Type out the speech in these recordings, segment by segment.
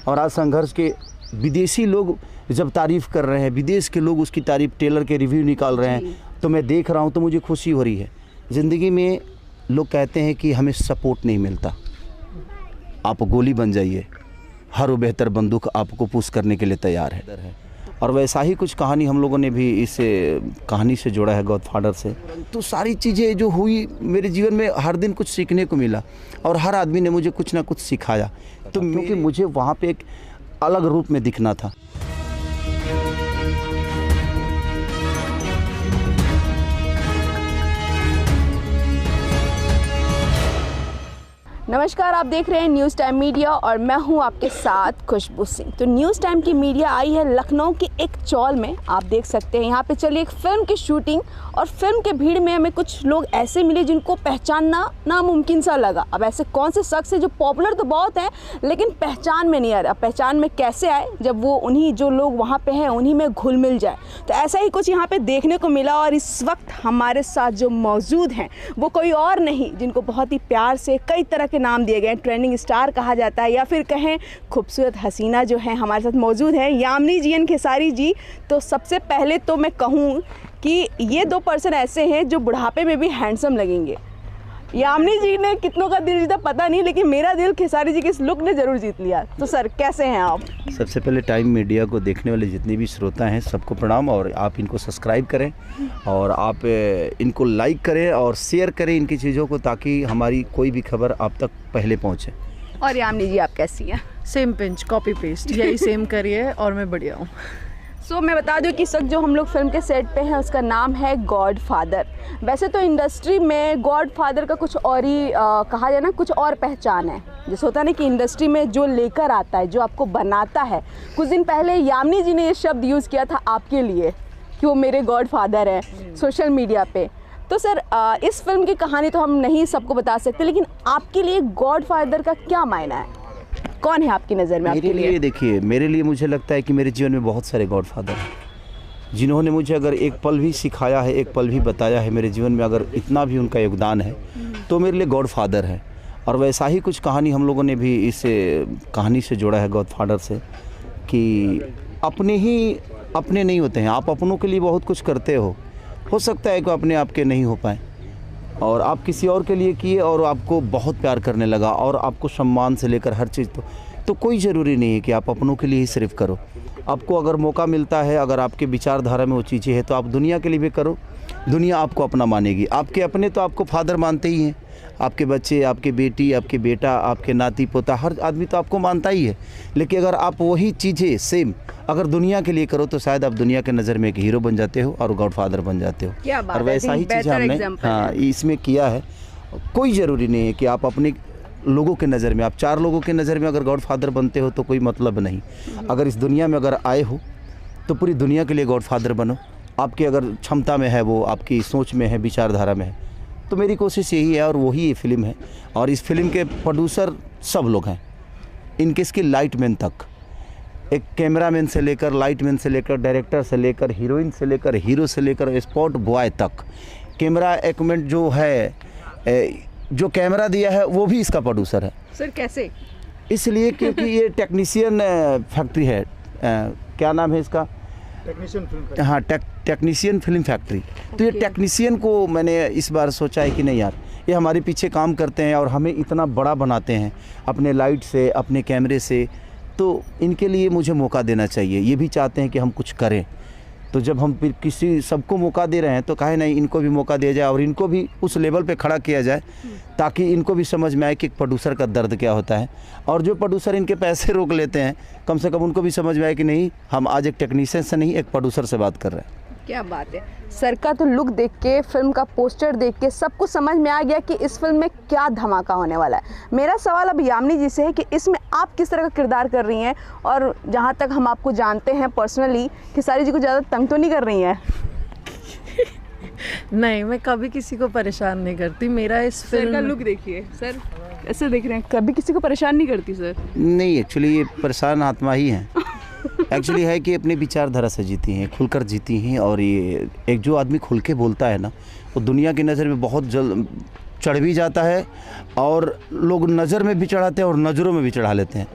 और आज संघर्ष के विदेशी लोग जब तारीफ़ कर रहे हैं, विदेश के लोग उसकी तारीफ़, टेलर के रिव्यू निकाल रहे हैं, तो मैं देख रहा हूँ तो मुझे खुशी हो रही है। ज़िंदगी में लोग कहते हैं कि हमें सपोर्ट नहीं मिलता, आप गोली बन जाइए, हर वो बेहतर बंदूक आपको पुश करने के लिए तैयार है। और वैसा ही कुछ कहानी हम लोगों ने भी इस कहानी से जोड़ा है, गॉडफादर से। तो सारी चीज़ें जो हुई मेरे जीवन में, हर दिन कुछ सीखने को मिला और हर आदमी ने मुझे कुछ ना कुछ सिखाया, तो क्योंकि मुझे वहाँ पे एक अलग रूप में दिखना था। नमस्कार, आप देख रहे हैं न्यूज़ टाइम मीडिया और मैं हूं आपके साथ खुशबू सिंह। तो न्यूज़ टाइम की मीडिया आई है लखनऊ की एक चौल में। आप देख सकते हैं यहाँ पे चली एक फ़िल्म की शूटिंग और फिल्म के भीड़ में हमें कुछ लोग ऐसे मिले जिनको पहचानना नामुमकिन सा लगा। अब ऐसे कौन से शख्स है जो पॉपुलर तो बहुत हैं लेकिन पहचान में नहीं आ रहा। पहचान में कैसे आए जब वो उन्हीं जो लोग वहाँ पे हैं उन्हीं में घुल मिल जाए। तो ऐसा ही कुछ यहाँ पे देखने को मिला और इस वक्त हमारे साथ जो मौजूद हैं वो कोई और नहीं, जिनको बहुत ही प्यार से कई तरह के नाम दिए गए, ट्रेंडिंग स्टार कहा जाता है या फिर कहें खूबसूरत हसीना, जो है हमारे साथ मौजूद है यामिनी जी एंड खेसारी जी। तो सबसे पहले तो मैं कहूँ कि ये दो पर्सन ऐसे हैं जो बुढ़ापे में भी हैंडसम लगेंगे। यामिनी जी ने कितनों का दिल जीता पता नहीं, लेकिन मेरा दिल खेसारी जी के इस लुक ने ज़रूर जीत लिया। तो सर कैसे हैं आप? सबसे पहले टाइम मीडिया को देखने वाले जितने भी श्रोता हैं सबको प्रणाम, और आप इनको सब्सक्राइब करें और आप इनको लाइक करें और शेयर करें इनकी चीज़ों को, ताकि हमारी कोई भी खबर आप तक पहले पहुँचे। और यामिनी जी आप कैसी हैं? सेम पिंच कॉपी पेस्ट यही सेम करिए और मैं बढ़िया हूँ। सो मैं बता दूं कि जो हम लोग फिल्म के सेट पे हैं उसका नाम है गॉडफादर। वैसे तो इंडस्ट्री में गॉडफादर का कुछ और ही कहा जाए ना, कुछ और पहचान है। जैसे होता है ना कि इंडस्ट्री में जो लेकर आता है, जो आपको बनाता है। कुछ दिन पहले यामिनी जी ने ये शब्द यूज़ किया था आपके लिए कि वो मेरे गॉडफादर हैं सोशल मीडिया पे। तो सर इस फिल्म की कहानी तो हम नहीं सबको बता सकते, लेकिन आपके लिए गॉडफादर का क्या मायना है? कौन है आपकी नज़र में? मेरे लिए देखिए, मेरे लिए मुझे लगता है कि मेरे जीवन में बहुत सारे गॉडफादर हैं जिन्होंने मुझे अगर एक पल भी सिखाया है, एक पल भी बताया है मेरे जीवन में, अगर इतना भी उनका योगदान है तो मेरे लिए गॉडफादर है। और वैसा ही कुछ कहानी हम लोगों ने भी इस कहानी से जोड़ा है, गॉडफादर से, कि अपने नहीं होते हैं। आप अपनों के लिए बहुत कुछ करते हो सकता है कि अपने आप के नहीं हो पाए, और आप किसी और के लिए किए और आपको बहुत प्यार करने लगा और आपको सम्मान से लेकर हर चीज़। तो कोई ज़रूरी नहीं है कि आप अपनों के लिए ही सिर्फ करो। आपको अगर मौका मिलता है, अगर आपके विचारधारा में वो चीज़ें हैं, तो आप दुनिया के लिए भी करो, दुनिया आपको अपना मानेगी। आपके अपने तो आपको फादर मानते ही हैं, आपके बच्चे, आपके बेटी, आपके बेटा, आपके नाती पोता, हर आदमी तो आपको मानता ही है। लेकिन अगर आप वही चीज़ें सेम अगर दुनिया के लिए करो तो शायद आप दुनिया के नज़र में एक हीरो बन जाते हो और गॉडफादर बन जाते हो। क्या बात और वैसा ही चीज़ हमने इसमें किया है। कोई ज़रूरी नहीं है कि आप अपने लोगों के नज़र में, आप 4 लोगों के नज़र में अगर गॉडफादर बनते हो तो कोई मतलब नहीं। अगर इस दुनिया में अगर आए हो तो पूरी दुनिया के लिए गॉडफादर बनो। आपकी अगर क्षमता में है, वो आपकी सोच में है, विचारधारा में है, तो मेरी कोशिश यही है और वही ये फिल्म है। और इस फिल्म के प्रोड्यूसर सब लोग हैं, इनके इसकी लाइटमैन तक, एक कैमरामैन से लेकर, लाइटमैन से लेकर, डायरेक्टर से लेकर, हीरोइन से लेकर, हीरो से लेकर, स्पॉट बॉय तक, कैमरा इक्विपमेंट जो है, जो कैमरा दिया है वो भी इसका प्रोड्यूसर है। सर कैसे? इसलिए क्योंकि ये टेक्नीशियन फैक्ट्री है। क्या नाम है इसका? Technician film. हाँ, टेक्नीशियन फिल्म फैक्ट्री। तो ये टेक्नीशियन को मैंने इस बार सोचा है कि नहीं यार, ये हमारे पीछे काम करते हैं और हमें इतना बड़ा बनाते हैं अपने लाइट से, अपने कैमरे से, तो इनके लिए मुझे मौका देना चाहिए। ये भी चाहते हैं कि हम कुछ करें, तो जब हम फिर किसी सबको मौका दे रहे हैं तो काहे नहीं इनको भी मौका दिया जाए और इनको भी उस लेवल पे खड़ा किया जाए, ताकि इनको भी समझ में आए कि प्रोड्यूसर का दर्द क्या होता है। और जो प्रोड्यूसर इनके पैसे रोक लेते हैं, कम से कम उनको भी समझ में आए कि नहीं, हम आज एक टेक्नीशियन से नहीं, एक प्रोड्यूसर से बात कर रहे हैं। क्या बात है। सर का तो लुक देख के, फिल्म का पोस्टर देख के सब कुछ समझ में आ गया कि इस फिल्म में क्या धमाका होने वाला है। मेरा सवाल अब यामिनी जी से है कि इसमें आप किस तरह का किरदार कर रही हैं, और जहाँ तक हम आपको जानते हैं पर्सनली, खेसारी जी को ज़्यादा तंग तो नहीं कर रही हैं? नहीं, मैं कभी किसी को परेशान नहीं करती। मेरा इस फिल्म का लुक देखिए सर, ऐसे देख रहे हैं, कभी किसी को परेशान नहीं करती सर? नहीं, एक्चुअली ये परेशान आत्मा ही हैं। एक्चुअली है कि अपने विचारधारा से जीती हैं, खुलकर जीती हैं। और ये एक जो आदमी खुल के बोलता है ना, वो दुनिया की नज़र में बहुत जल्द चढ़ भी जाता है, और लोग नज़र में भी चढ़ाते हैं और नज़रों में भी चढ़ा लेते हैं।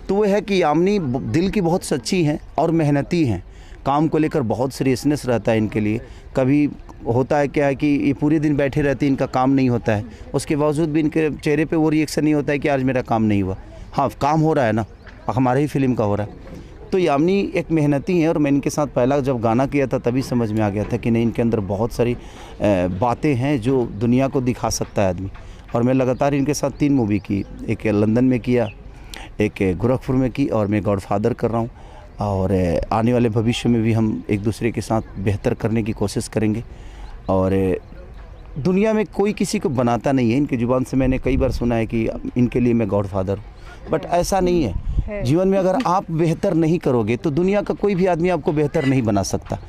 तो वो है कि यामिनी दिल की बहुत सच्ची हैं और मेहनती हैं। काम को लेकर बहुत सीरियसनेस रहता है इनके लिए। कभी होता है क्या है कि ये पूरे दिन बैठे रहते हैं, इनका काम नहीं होता है, उसके बावजूद भी इनके चेहरे पे वो रिएक्शन नहीं होता है कि आज मेरा काम नहीं हुआ। हाँ, काम हो रहा है ना, हमारे ही फिल्म का हो रहा है। तो यामिनी एक मेहनती है और मैं इनके साथ पहला जब गाना किया था तभी समझ में आ गया था कि नहीं, इनके अंदर बहुत सारी बातें हैं जो दुनिया को दिखा सकता है आदमी। और मैं लगातार इनके साथ 3 मूवी की, एक लंदन में किया, एक गोरखपुर में की, और मैं गॉडफादर कर रहा हूँ। और आने वाले भविष्य में भी हम एक दूसरे के साथ बेहतर करने की कोशिश करेंगे। और दुनिया में कोई किसी को बनाता नहीं है, इनकी ज़ुबान से मैंने कई बार सुना है कि इनके लिए मैं गॉडफादर हूँ, बट ऐसा नहीं है। जीवन में अगर आप बेहतर नहीं करोगे तो दुनिया का कोई भी आदमी आपको बेहतर नहीं बना सकता।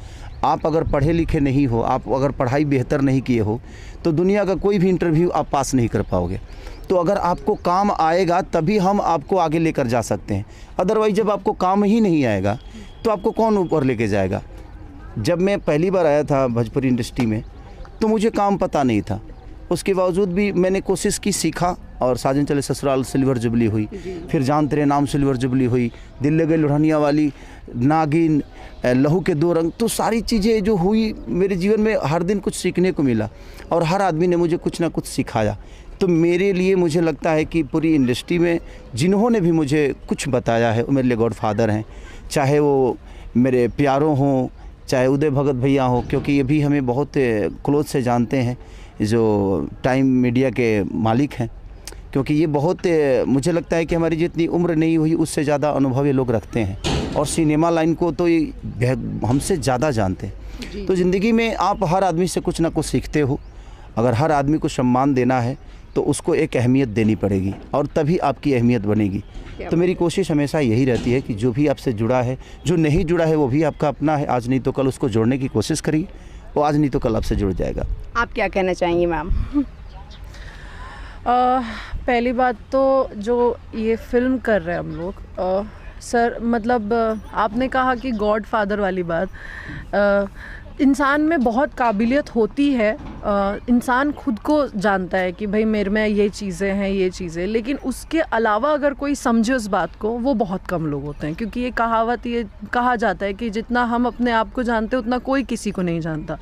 आप अगर पढ़े लिखे नहीं हो, आप अगर पढ़ाई बेहतर नहीं किए हो, तो दुनिया का कोई भी इंटरव्यू आप पास नहीं कर पाओगे। तो अगर आपको काम आएगा तभी हम आपको आगे लेकर जा सकते हैं, अदरवाइज जब आपको काम ही नहीं आएगा तो आपको कौन ऊपर लेके जाएगा। जब मैं पहली बार आया था भोजपुरी इंडस्ट्री में तो मुझे काम पता नहीं था, उसके बावजूद भी मैंने कोशिश की, सीखा, और साजन चले ससुराल सिल्वर जुबली हुई, फिर जान तेरे नाम सिल्वर जुबली हुई, दिल लगे लुढ़निया वाली, नागिन, लहू के 2 रंग। तो सारी चीज़ें जो हुई मेरे जीवन में, हर दिन कुछ सीखने को मिला और हर आदमी ने मुझे कुछ ना कुछ सिखाया। तो मेरे लिए मुझे लगता है कि पूरी इंडस्ट्री में जिन्होंने भी मुझे कुछ बताया है वो मेरे लिए गॉडफादर हैं। चाहे वो मेरे प्यारों हों, चाहे उदय भगत भैया हो, क्योंकि ये भी हमें बहुत क्लोज से जानते हैं, जो टाइम मीडिया के मालिक हैं। क्योंकि ये बहुत, मुझे लगता है कि हमारी जितनी उम्र नहीं हुई उससे ज़्यादा अनुभव ये लोग रखते हैं, और सिनेमा लाइन को तो ये हमसे ज़्यादा जानते हैं। तो ज़िंदगी में आप हर आदमी से कुछ ना कुछ सीखते हो। अगर हर आदमी को सम्मान देना है तो उसको एक अहमियत देनी पड़ेगी, और तभी आपकी अहमियत बनेगी। तो मेरी कोशिश हमेशा यही रहती है कि जो भी आपसे जुड़ा है, जो नहीं जुड़ा है वो भी आपका अपना है, आज नहीं तो कल उसको जोड़ने की कोशिश करिए, वो आज नहीं तो कल आपसे जुड़ जाएगा। आप क्या कहना चाहेंगी मैम? पहली बात तो जो ये फिल्म कर रहे हैं हम लोग, सर, मतलब आपने कहा कि गॉड फादर वाली बात, इंसान में बहुत काबिलियत होती है। इंसान खुद को जानता है कि भाई मेरे में ये चीज़ें हैं, ये चीज़ें, लेकिन उसके अलावा अगर कोई समझे उस बात को, वो बहुत कम लोग होते हैं। क्योंकि ये कहावत, ये कहा जाता है कि जितना हम अपने आप को जानते हैं उतना कोई किसी को नहीं जानता।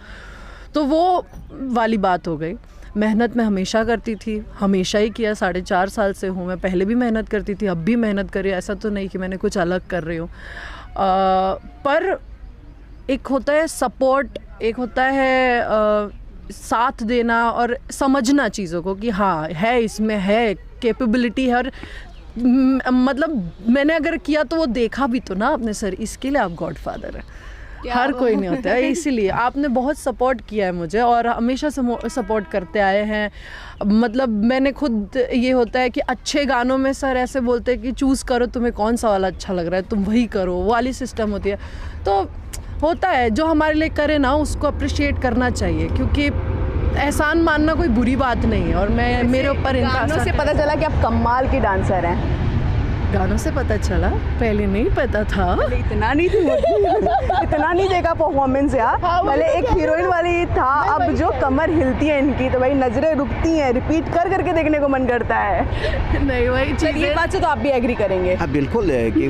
तो वो वाली बात हो गई। मेहनत मैं हमेशा करती थी, हमेशा ही किया, 4.5 साल से हूँ मैं। पहले भी मेहनत करती थी, अब भी मेहनत कर रही हूँ, ऐसा तो नहीं कि मैंने कुछ अलग कर रही हूँ। पर एक होता है सपोर्ट, एक होता है साथ देना और समझना चीज़ों को कि हाँ है, इसमें है, कैपेबिलिटी है। और मतलब मैंने अगर किया तो वो देखा भी तो ना आपने, सर, इसके लिए आप गॉडफादर हैं। हर कोई नहीं होता है, इसीलिए आपने बहुत सपोर्ट किया है मुझे और हमेशा सपोर्ट करते आए हैं। मतलब मैंने खुद, ये होता है कि अच्छे गानों में सर ऐसे बोलते हैं कि चूज़ करो तुम्हें कौन सा वाला अच्छा लग रहा है, तुम वही करो, वो वाली सिस्टम होती है। तो होता है, जो हमारे लिए करे ना उसको अप्रिशिएट करना चाहिए, क्योंकि एहसान मानना कोई बुरी बात नहीं है। और मैं, मेरे ऊपर इनका गानों से पता चला कि आप कमाल की डांसर हैं। गानों से पता चला, पहले नहीं पता था। इतना नहीं थी इतना नहीं देखा परफॉर्मेंस यार। पहले एक हीरोइन वाली था, अब जो कमर हिलती है इनकी तो भाई नजरें रुकती हैं, रिपीट कर करके देखने को मन करता है। नहीं, वही चीज़, ये बात से तो आप भी एग्री करेंगे। हाँ बिल्कुल है कि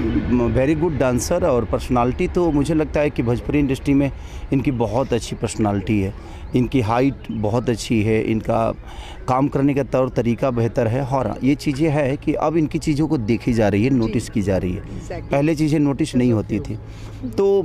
वेरी गुड डांसर और पर्सनालिटी। तो मुझे लगता है कि भोजपुरी इंडस्ट्री में इनकी बहुत अच्छी पर्सनालिटी है, इनकी हाइट बहुत अच्छी है, इनका काम करने का तौर तरीका बेहतर है। और ये चीज़ें है कि अब इनकी चीज़ों को देखी जा रही है, नोटिस की जा रही है। पहले चीज़ें नोटिस नहीं होती थी। तो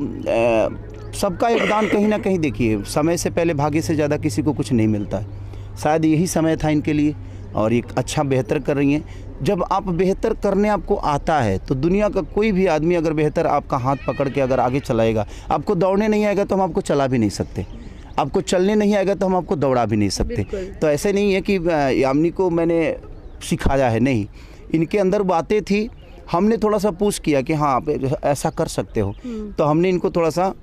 सबका योगदान कहीं ना कहीं, देखिए, समय से पहले भाग्य से ज़्यादा किसी को कुछ नहीं मिलता है। शायद यही समय था इनके लिए और एक अच्छा बेहतर कर रही हैं। जब आप बेहतर करने आपको आता है तो दुनिया का कोई भी आदमी अगर बेहतर आपका हाथ पकड़ के अगर आगे चलाएगा, आपको दौड़ने नहीं आएगा तो हम आपको चला भी नहीं सकते, आपको चलने नहीं आएगा तो हम आपको दौड़ा भी नहीं सकते। तो ऐसे नहीं है कि यामिनी को मैंने सिखाया है, नहीं, इनके अंदर बातें थी, हमने थोड़ा सा पुश किया कि हाँ आप ऐसा कर सकते हो। तो हमने इनको थोड़ा सा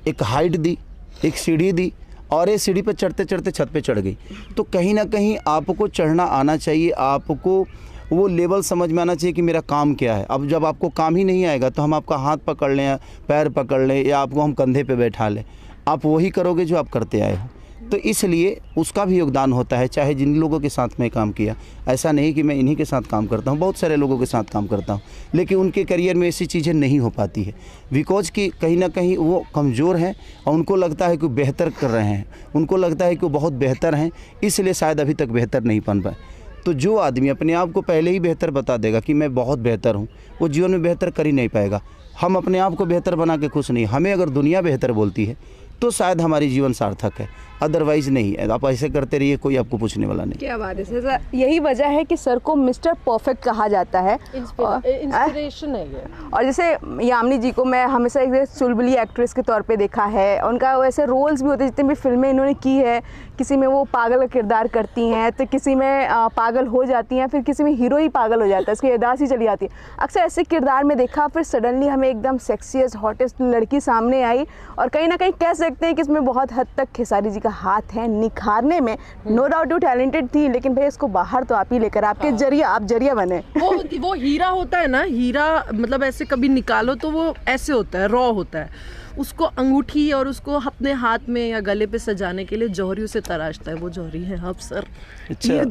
एक हाइट दी, एक सीढ़ी दी, और ये सीढ़ी पर चढ़ते चढ़ते छत पे चढ़ गई। तो कहीं ना कहीं आपको चढ़ना आना चाहिए, आपको वो लेवल समझ में आना चाहिए कि मेरा काम क्या है। अब जब आपको काम ही नहीं आएगा तो हम आपका हाथ पकड़ लें, पैर पकड़ लें, या आपको हम कंधे पे बैठा लें, आप वही करोगे जो आप करते आए हो। तो इसलिए उसका भी योगदान होता है। चाहे जिन लोगों के साथ मैं काम किया, ऐसा नहीं कि मैं इन्हीं के साथ काम करता हूँ, बहुत सारे लोगों के साथ काम करता हूँ, लेकिन उनके करियर में ऐसी चीज़ें नहीं हो पाती है बिकॉज कि कहीं ना कहीं वो कमज़ोर हैं और उनको लगता है कि वो बेहतर कर रहे हैं, उनको लगता है कि वो बहुत बेहतर हैं, इसलिए शायद अभी तक बेहतर नहीं बन पाए। तो जो आदमी अपने आप को पहले ही बेहतर बता देगा कि मैं बहुत बेहतर हूँ, वो जीवन में बेहतर कर ही नहीं पाएगा। हम अपने आप को बेहतर बना के खुश नहीं, हमें अगर दुनिया बेहतर बोलती है तो शायद हमारी जीवन सार्थक है, अदरवाइज़ नहीं। आप ऐसे करते रहिए, कोई आपको पूछने वाला नहीं। क्या बात है सर, यही वजह है कि सर को मिस्टर परफेक्ट कहा जाता है। इंस्पिरेशन है ये। और जैसे यामिनी जी को मैं हमेशा एक चुलबुली एक्ट्रेस के तौर पे देखा है, उनका वैसे रोल्स भी होते हैं, जितने भी फिल्में इन्होंने की है, किसी में वो पागल का किरदार करती हैं, तो किसी में पागल हो जाती हैं, फिर किसी में हीरो ही पागल हो जाता है, उसकी याददाश्त ही चली जाती है। अक्सर ऐसे किरदार में देखा, फिर सडनली हमें एकदम सेक्सीएस्ट हॉटेस्ट लड़की सामने आई, और कहीं ना कहीं कह सकते हैं कि इसमें बहुत हद तक खेसारी जी का हाथ है निखारने में। नो डाउट वो टैलेंटेड थी, लेकिन भाई इसको बाहर तो आप ही लेकर, आपके जरिए आप जरिया बने। वो हीरा होता है ना, हीरा मतलब ऐसे कभी निकालो तो वो ऐसे होता है, रॉ होता है। उसको अंगूठी और उसको अपने हाथ में या गले पे सजाने के लिए जौहरी उसे तराशता है। वो जौहरी है आप सर। अच्छा। यू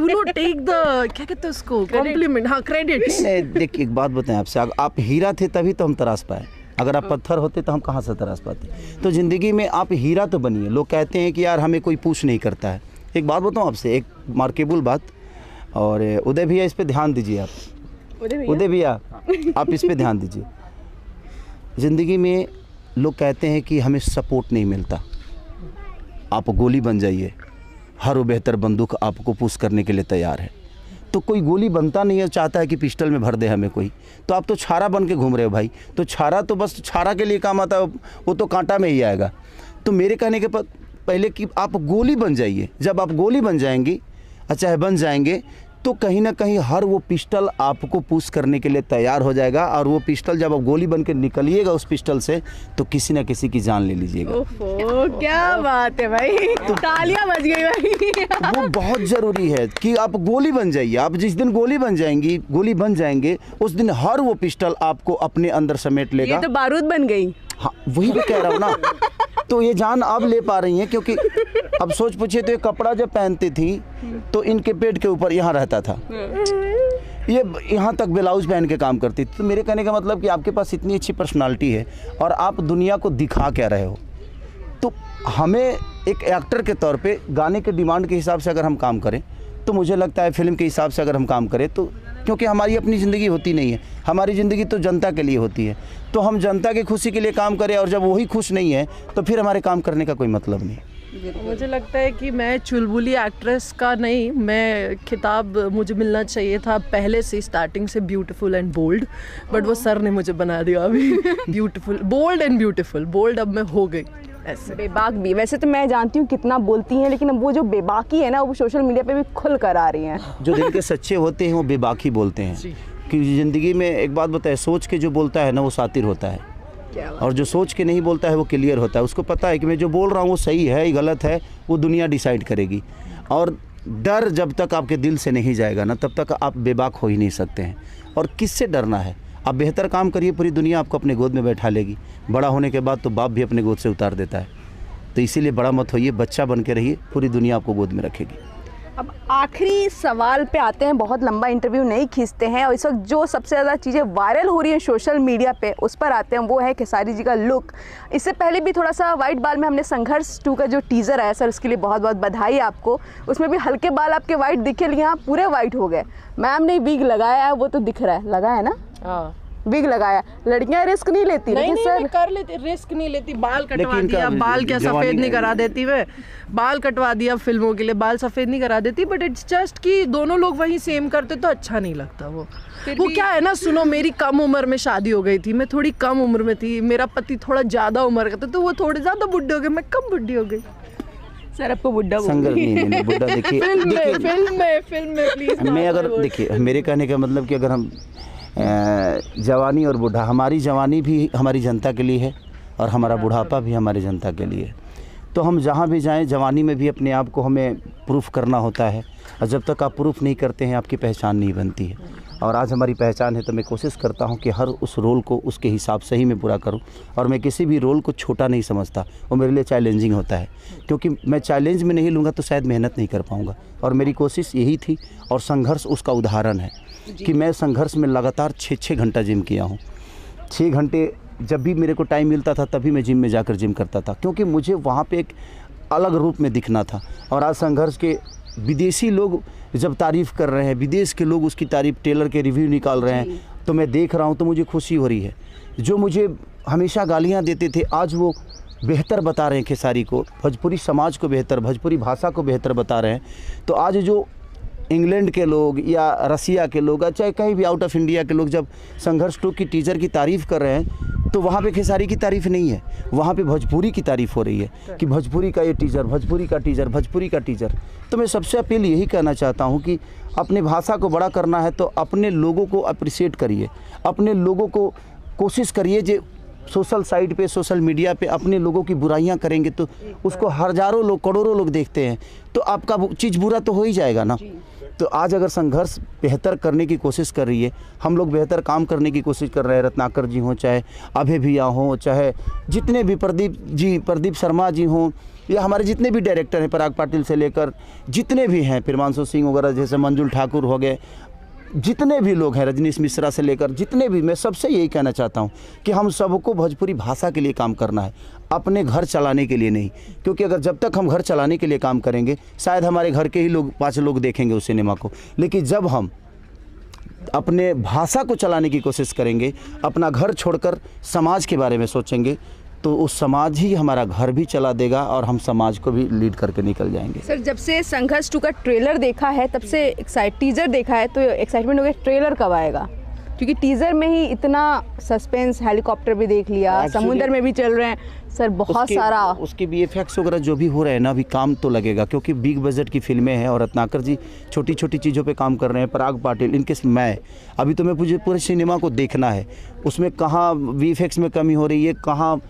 नो टेक द, क्या कहते हैं उसको, कॉम्प्लीमेंट, हाँ क्रेडिट। देखिए एक बात बताएं आपसे, आप हीरा थे तभी तो हम तराश पाए, अगर आप पत्थर होते तो हम कहाँ से तराश पाते। तो ज़िंदगी में आप हीरा तो बनिए। लोग कहते हैं कि यार हमें कोई पूछ नहीं करता है। एक बात बताऊँ आपसे, एक मार्केबल बात, और उदय भैया इस पे ध्यान दीजिए आप। उदय भैया आप इस पे ध्यान दीजिए। ज़िंदगी में लोग कहते हैं कि हमें सपोर्ट नहीं मिलता, आप गोली बन जाइए, हर वो बेहतर बंदूक आपको पुश करने के लिए तैयार है। तो कोई गोली बनता नहीं है, चाहता है कि पिस्टल में भर दे हमें कोई, तो आप तो छारा बन के घूम रहे हो भाई। तो छारा तो बस छारा के लिए काम आता है, वो तो कांटा में ही आएगा। तो मेरे कहने के पहले कि आप गोली बन जाइए। जब आप गोली बन जाएंगी, चाहे बन जाएंगे, तो कहीं ना कहीं हर वो पिस्टल आपको पुश करने के लिए तैयार हो जाएगा, और वो पिस्टल जब आप गोली बन के निकलिएगा उस पिस्टल से, तो किसी न किसी की जान ले लीजिएगा। ओहो, क्या बात है भाई, तो तालियां बज गई भाई। वो बहुत ज़रूरी है कि आप गोली बन जाइए। आप जिस दिन गोली बन जाएंगे उस दिन हर वो पिस्टल आपको अपने अंदर समेट लेगा। ये तो बारूद बन गई। हाँ, वही भी कह रहा हूँ ना। तो ये जान अब ले पा रही हैं, क्योंकि अब सोच पूछिए तो ये कपड़ा जब पहनती थी तो इनके पेट के ऊपर यहाँ रहता था, ये यहाँ तक ब्लाउज पहन के काम करती थी। तो मेरे कहने का मतलब कि आपके पास इतनी अच्छी पर्सनालिटी है और आप दुनिया को दिखा क्या रहे हो। तो हमें एक एक्टर के तौर पे गाने के डिमांड के हिसाब से अगर हम काम करें, तो मुझे लगता है फिल्म के हिसाब से अगर हम काम करें, तो क्योंकि हमारी अपनी ज़िंदगी होती नहीं है, हमारी ज़िंदगी तो जनता के लिए होती है, तो हम जनता की खुशी के लिए काम करें, और जब वही खुश नहीं है तो फिर हमारे काम करने का कोई मतलब नहीं। मुझे लगता है कि मैं चुलबुली एक्ट्रेस का नहीं, मैं खिताब मुझे मिलना चाहिए था पहले से, स्टार्टिंग से ब्यूटीफुल एंड बोल्ड, बट वो सर ने मुझे बना दिया अभी beautiful, bold and beautiful. Bold अब मैं हो गई ऐसे। बेबाक भी, वैसे तो मैं जानती हूँ कितना बोलती हैं, लेकिन अब वो जो बेबाकी है ना, वो सोशल मीडिया पे भी खुल कर आ रही हैं। जो दिल के सच्चे होते हैं वो बेबाकी बोलते हैं। कि ज़िंदगी में एक बात बताए, सोच के जो बोलता है ना वो सातिर होता है, और जो सोच के नहीं बोलता है वो क्लियर होता है। उसको पता है कि मैं जो बोल रहा हूँ वो सही है, गलत है, वो दुनिया डिसाइड करेगी। और डर जब तक आपके दिल से नहीं जाएगा ना, तब तक आप बेबाक हो ही नहीं सकते हैं। और किससे डरना है? आप बेहतर काम करिए, पूरी दुनिया आपको अपने गोद में बैठा लेगी। बड़ा होने के बाद तो बाप भी अपने गोद से उतार देता है। तो इसीलिए बड़ा मत होइए, बच्चा बन के रहिए, पूरी दुनिया आपको गोद में रखेगी। अब आखिरी सवाल पे आते हैं, बहुत लंबा इंटरव्यू नहीं खींचते हैं, और इस वक्त जो सबसे ज़्यादा चीज़ें वायरल हो रही हैं सोशल मीडिया पे, उस पर आते हैं। वो है खेसारी जी का लुक। इससे पहले भी थोड़ा सा वाइट बाल में हमने संघर्ष 2 का जो टीज़र आया, सर उसके लिए बहुत बहुत बधाई आपको। उसमें भी हल्के बाल आपके वाइट दिखे, लेकिन यहाँ पूरे वाइट हो गए। मैम ने विग लगाया है, वो तो दिख रहा है, लगाया ना? हाँ, विग लगाया। लड़कियां रिस्क नहीं लेती? नहीं, सर मैं कर लेती, रिस्क नहीं लेती। बाल कटवा दिया, बाल क्या सफेद नहीं करा देती मैं, बाल कटवा दिया फिल्मों के लिए, बाल सफेद नहीं करा देती। बट इट्स जस्ट कि दोनों लोग वही सेम करते तो अच्छा नहीं लगता। वो क्या है ना, सुनो, मेरी कम उम्र में शादी हो गई थी, मैं थोड़ी कम उम्र में थी, मेरा पति थोड़ा ज़्यादा उम्र का था, तो वो थोड़े ज़्यादा बुढ़े हो गए, मैं कम बुढ़ी हो गई। सर आपको बुड्ढा संघर्ष नहीं, बुड्ढा देखिए फिल्म में प्लीज। मैं अगर देखिए, मेरे कहने का मतलब कि अगर हम जवानी और बूढ़ा, हमारी जवानी भी हमारी जनता के लिए है और हमारा बुढ़ापा भी हमारी जनता के लिए है। तो हम जहाँ भी जाएं, जवानी में भी अपने आप को हमें प्रूफ करना होता है, और जब तक आप प्रूफ नहीं करते हैं आपकी पहचान नहीं बनती है। और आज हमारी पहचान है, तो मैं कोशिश करता हूँ कि हर उस रोल को उसके हिसाब से ही मैं पूरा करूँ। और मैं किसी भी रोल को छोटा नहीं समझता, वो मेरे लिए चैलेंजिंग होता है, क्योंकि मैं चैलेंज में नहीं लूँगा तो शायद मेहनत नहीं कर पाऊँगा। और मेरी कोशिश यही थी, और संघर्ष उसका उदाहरण है कि मैं संघर्ष में लगातार 6-6 घंटा जिम किया हूँ। 6 घंटे जब भी मेरे को टाइम मिलता था तभी मैं जिम में जाकर जिम करता था, क्योंकि मुझे वहाँ पे एक अलग रूप में दिखना था। और आज संघर्ष के विदेशी लोग जब तारीफ़ कर रहे हैं, विदेश के लोग उसकी तारीफ़, टेलर के रिव्यू निकाल रहे हैं, तो मैं देख रहा हूँ तो मुझे खुशी हो रही है। जो मुझे हमेशा गालियाँ देते थे आज वो बेहतर बता रहे हैं खेसारी को, भोजपुरी समाज को बेहतर, भोजपुरी भाषा को बेहतर बता रहे हैं। तो आज जो इंग्लैंड के लोग या रसिया के लोग, चाहे कहीं भी आउट ऑफ इंडिया के लोग जब संघर्ष 2 की टीज़र की तारीफ़ कर रहे हैं, तो वहाँ पे खेसारी की तारीफ़ नहीं है, वहाँ पे भोजपुरी की तारीफ़ हो रही है कि भोजपुरी का ये टीज़र, भोजपुरी का टीज़र, भोजपुरी का टीज़र। तो मैं सबसे अपील यही कहना चाहता हूँ कि अपने भाषा को बड़ा करना है तो अपने लोगों को अप्रिशिएट करिए, अपने लोगों को कोशिश करिए। जो सोशल साइट पे, सोशल मीडिया पे अपने लोगों की बुराइयां करेंगे तो उसको हज़ारों लोग, करोड़ों लोग देखते हैं, तो आपका चीज़ बुरा तो हो ही जाएगा ना। तो आज अगर संघर्ष बेहतर करने की कोशिश कर रही है, हम लोग बेहतर काम करने की कोशिश कर रहे हैं, रत्नाकर जी हों, चाहे अभय भैया हों, चाहे जितने भी प्रदीप शर्मा जी हों, या हमारे जितने भी डायरेक्टर हैं, पराग पाटिल से लेकर जितने भी हैं, प्रियांशु सिंह वगैरह, जैसे मंजुल ठाकुर हो गए, जितने भी लोग हैं, रजनीश मिश्रा से लेकर जितने भी, मैं सबसे यही कहना चाहता हूँ कि हम सबको भोजपुरी भाषा के लिए काम करना है, अपने घर चलाने के लिए नहीं। क्योंकि अगर जब तक हम घर चलाने के लिए काम करेंगे, शायद हमारे घर के ही लोग 5 लोग देखेंगे उस सिनेमा को, लेकिन जब हम अपने भाषा को चलाने की कोशिश करेंगे, अपना घर छोड़कर समाज के बारे में सोचेंगे, तो उस समाज ही हमारा घर भी चला देगा और हम समाज को भी लीड करके निकल जाएंगे। सर, जब से संघर्ष 2 का ट्रेलर देखा है तब से टीजर देखा है तो एक्साइटमेंट हो गया, ट्रेलर कब आएगा? क्योंकि टीजर में ही इतना सस्पेंस, हेलीकॉप्टर भी देख लिया, समुद्र में भी चल रहे हैं सर, बहुत सारा उसके VFX वगैरह जो भी हो रहा है ना, अभी काम तो लगेगा, क्योंकि बिग बजट की फिल्में हैं और रत्नाकर जी छोटी छोटी चीज़ों पे काम कर रहे हैं, पराग पाटिल, इनके मैं अभी तो मैं मुझे पूरे सिनेमा को देखना है, उसमें कहाँ VFX में कमी हो रही है, कहाँ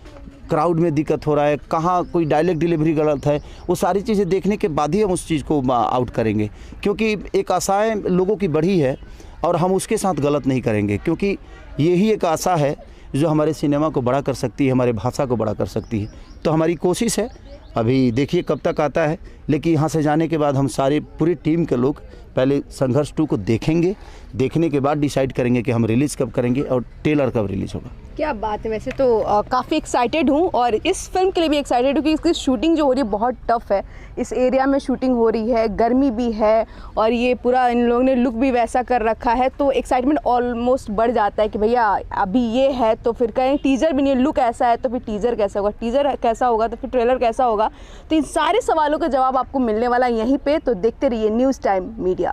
क्राउड में दिक्कत हो रहा है, कहाँ कोई डायलॉग डिलीवरी गलत है, वो सारी चीज़ें देखने के बाद ही हम उस चीज़ को आउट करेंगे। क्योंकि एक आशाएं लोगों की बढ़ी है और हम उसके साथ गलत नहीं करेंगे, क्योंकि यही एक आशा है जो हमारे सिनेमा को बड़ा कर सकती है, हमारे भाषा को बड़ा कर सकती है। तो हमारी कोशिश है, अभी देखिए कब तक आता है, लेकिन यहाँ से जाने के बाद हम सारे पूरी टीम के लोग पहले संघर्ष 2 को देखेंगे, देखने के बाद डिसाइड करेंगे कि हम रिलीज़ कब करेंगे और ट्रेलर कब रिलीज़ होगा। क्या बात है, वैसे तो काफ़ी एक्साइटेड हूँ और इस फिल्म के लिए भी एक्साइटेड हूँ कि इसकी शूटिंग जो हो रही है बहुत टफ है, इस एरिया में शूटिंग हो रही है, गर्मी भी है और ये पूरा इन लोगों ने लुक भी वैसा कर रखा है, तो एक्साइटमेंट ऑलमोस्ट बढ़ जाता है कि भैया अभी ये है तो फिर कहीं टीज़र भी नहीं, लुक ऐसा है तो फिर टीज़र कैसा होगा, टीज़र कैसा होगा तो फिर ट्रेलर कैसा होगा। तो इन सारे सवालों का जवाब आपको मिलने वाला यहीं पर, तो देखते रहिए न्यूज़ टाइम मीडिया।